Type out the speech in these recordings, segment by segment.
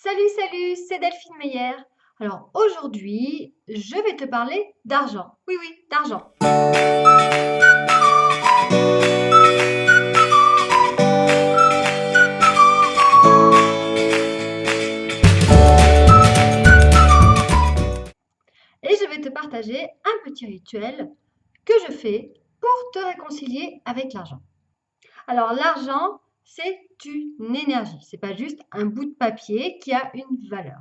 Salut, salut, c'est Delphine Meyer. Alors aujourd'hui, je vais te parler d'argent. Oui, oui, d'argent. Et je vais te partager un petit rituel que je fais pour te réconcilier avec l'argent. Alors l'argent, c'est une énergie. C'est pas juste un bout de papier qui a une valeur.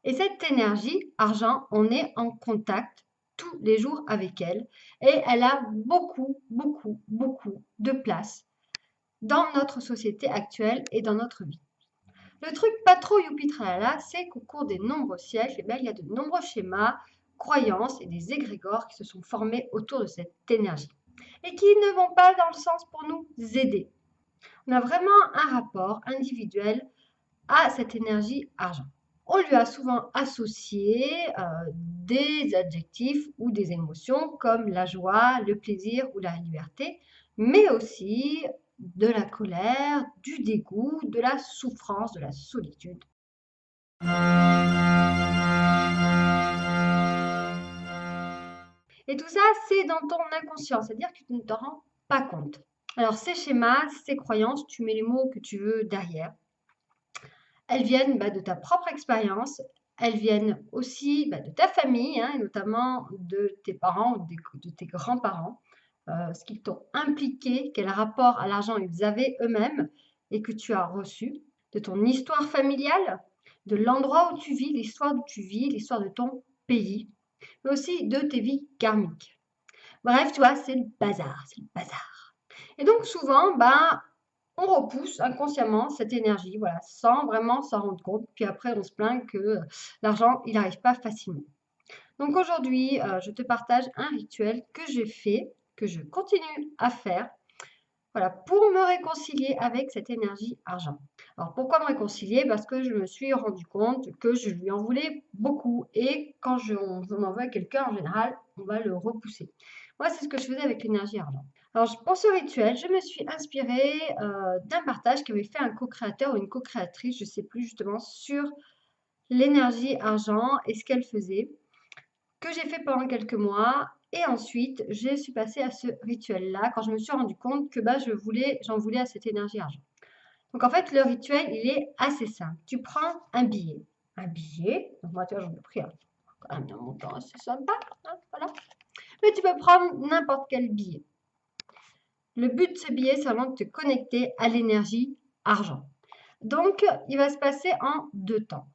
Et cette énergie, argent, on est en contact tous les jours avec elle et elle a beaucoup, beaucoup, beaucoup de place dans notre société actuelle et dans notre vie. Le truc pas trop youpi tralala, c'est qu'au cours des nombreux siècles, il y a de nombreux schémas, croyances et des égrégores qui se sont formés autour de cette énergie et qui ne vont pas dans le sens pour nous aider. On a vraiment un rapport individuel à cette énergie argent. On lui a souvent associé des adjectifs ou des émotions comme la joie, le plaisir ou la liberté, mais aussi de la colère, du dégoût, de la souffrance, de la solitude. Et tout ça, c'est dans ton inconscient, c'est-à-dire que tu ne t'en rends pas compte. Alors ces schémas, ces croyances, tu mets les mots que tu veux derrière. Elles viennent de ta propre expérience, elles viennent aussi de ta famille, et notamment de tes parents ou de tes grands-parents, ce qu'ils t'ont impliqué, quel rapport à l'argent ils avaient eux-mêmes et que tu as reçu, de ton histoire familiale, de l'endroit où tu vis, l'histoire d'où tu vis, l'histoire de ton pays, mais aussi de tes vies karmiques. Bref, tu vois, c'est le bazar, c'est le bazar. Et donc souvent, on repousse inconsciemment cette énergie, voilà, sans vraiment s'en rendre compte. Puis après, on se plaint que l'argent, il n'arrive pas facilement. Donc aujourd'hui, je te partage un rituel que j'ai fait, que je continue à faire, voilà, pour me réconcilier avec cette énergie argent. Alors pourquoi me réconcilier? Parce que je me suis rendu compte que je lui en voulais beaucoup. Et quand on en veut à quelqu'un, en général, on va le repousser. Moi, c'est ce que je faisais avec l'énergie argent. Alors pour ce rituel, je me suis inspirée d'un partage qu'avait fait un co-créateur ou une co-créatrice, je ne sais plus justement, sur l'énergie argent et ce qu'elle faisait, que j'ai fait pendant quelques mois. Et ensuite, je suis passée à ce rituel-là quand je me suis rendu compte que j'en voulais à cette énergie argent. Donc en fait, le rituel, il est assez simple. Tu prends un billet. Un billet, donc moi, tu vois, j'en ai pris quand même un montant assez sympa, voilà. Mais tu peux prendre n'importe quel billet. Le but de ce billet, c'est vraiment de te connecter à l'énergie argent. Donc, il va se passer en 2 temps.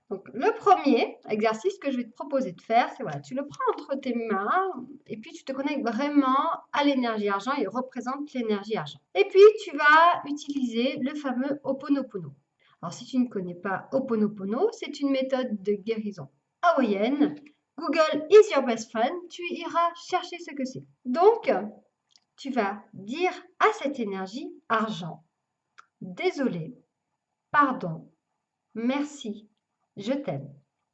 Donc, le premier exercice que je vais te proposer de faire, c'est voilà, tu le prends entre tes mains et puis tu te connectes vraiment à l'énergie argent. Il représente l'énergie argent. Et puis, tu vas utiliser le fameux Ho'oponopono. Alors, si tu ne connais pas Ho'oponopono, c'est une méthode de guérison hawaïenne. Google is your best friend. Tu iras chercher ce que c'est. Donc, tu vas dire à cette énergie argent, désolé, pardon, merci, je t'aime.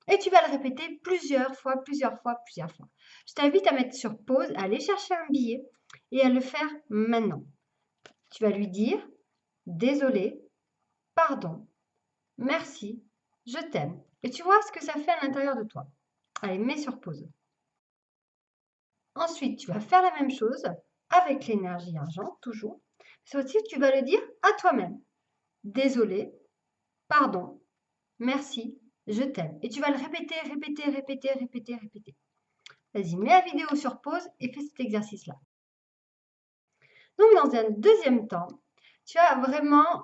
Et tu vas le répéter plusieurs fois, plusieurs fois, plusieurs fois. Je t'invite à mettre sur pause, à aller chercher un billet et à le faire maintenant. Tu vas lui dire désolé, pardon, merci, je t'aime. Et tu vois ce que ça fait à l'intérieur de toi. Allez, mets sur pause. Ensuite, tu vas faire la même chose avec l'énergie argent, toujours. Cette fois-ci, tu vas le dire à toi-même. Désolé, pardon, merci, je t'aime. Et tu vas le répéter, répéter, répéter, répéter, répéter. Vas-y, mets la vidéo sur pause et fais cet exercice-là. Donc, dans un deuxième temps, tu vas vraiment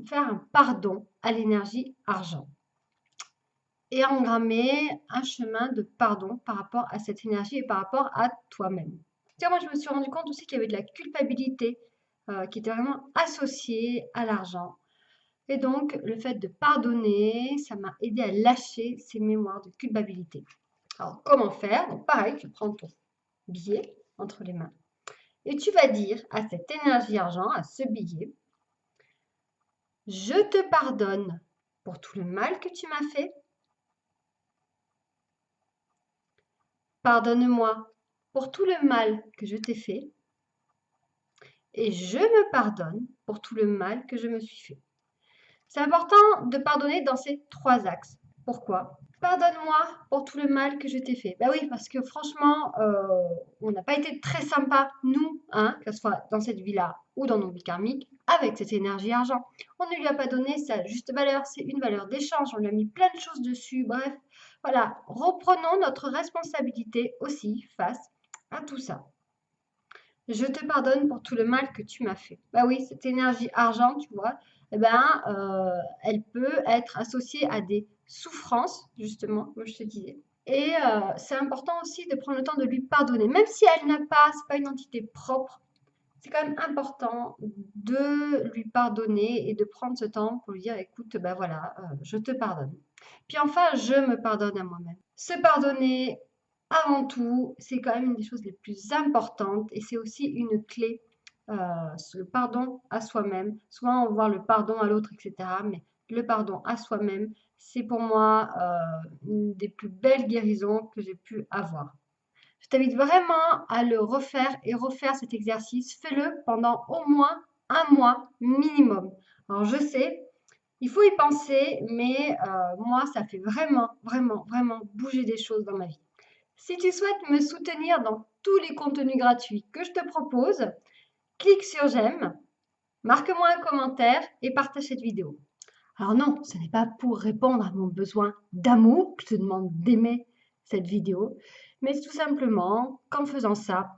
faire un pardon à l'énergie argent et engrammer un chemin de pardon par rapport à cette énergie et par rapport à toi-même. Tu vois, moi, je me suis rendu compte aussi qu'il y avait de la culpabilité qui était vraiment associée à l'argent. Et donc, le fait de pardonner, ça m'a aidé à lâcher ces mémoires de culpabilité. Alors, comment faire? Donc, pareil, tu prends ton billet entre les mains et tu vas dire à cette énergie argent, à ce billet, je te pardonne pour tout le mal que tu m'as fait. Pardonne-moi pour tout le mal que je t'ai fait. Et je me pardonne pour tout le mal que je me suis fait. C'est important de pardonner dans ces 3 axes. Pourquoi? Pardonne-moi pour tout le mal que je t'ai fait. Ben oui, parce que franchement, on n'a pas été très sympa, nous, hein, que ce soit dans cette vie-là ou dans nos vies karmiques, avec cette énergie argent. On ne lui a pas donné sa juste valeur, c'est une valeur d'échange, on lui a mis plein de choses dessus, bref. Voilà, reprenons notre responsabilité aussi face à tout ça. Je te pardonne pour tout le mal que tu m'as fait. Bah oui, cette énergie argent, tu vois, eh ben, elle peut être associée à des souffrances, justement, comme je te disais. Et c'est important aussi de prendre le temps de lui pardonner. Même si elle n'a pas, c'est pas une entité propre, c'est quand même important de lui pardonner et de prendre ce temps pour lui dire, écoute, ben voilà, je te pardonne. Puis enfin, je me pardonne à moi-même. Se pardonner, avant tout, c'est quand même une des choses les plus importantes et c'est aussi une clé, le pardon à soi-même. Souvent, on voit le pardon à l'autre, etc. Mais le pardon à soi-même, c'est pour moi une des plus belles guérisons que j'ai pu avoir. Je t'invite vraiment à le refaire et refaire cet exercice. Fais-le pendant au moins un mois minimum. Alors je sais, il faut y penser, mais moi, ça fait vraiment, vraiment, vraiment bouger des choses dans ma vie. Si tu souhaites me soutenir dans tous les contenus gratuits que je te propose, clique sur j'aime, marque-moi un commentaire et partage cette vidéo. Alors non, ce n'est pas pour répondre à mon besoin d'amour que je te demande d'aimer cette vidéo, mais tout simplement qu'en faisant ça,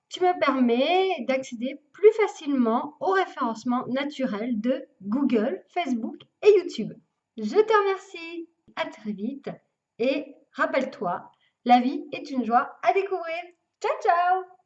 tu me permets d'accéder plus facilement au référencement naturel de Google, Facebook et YouTube. Je te remercie, à très vite et rappelle-toi, la vie est une joie à découvrir. Ciao ciao!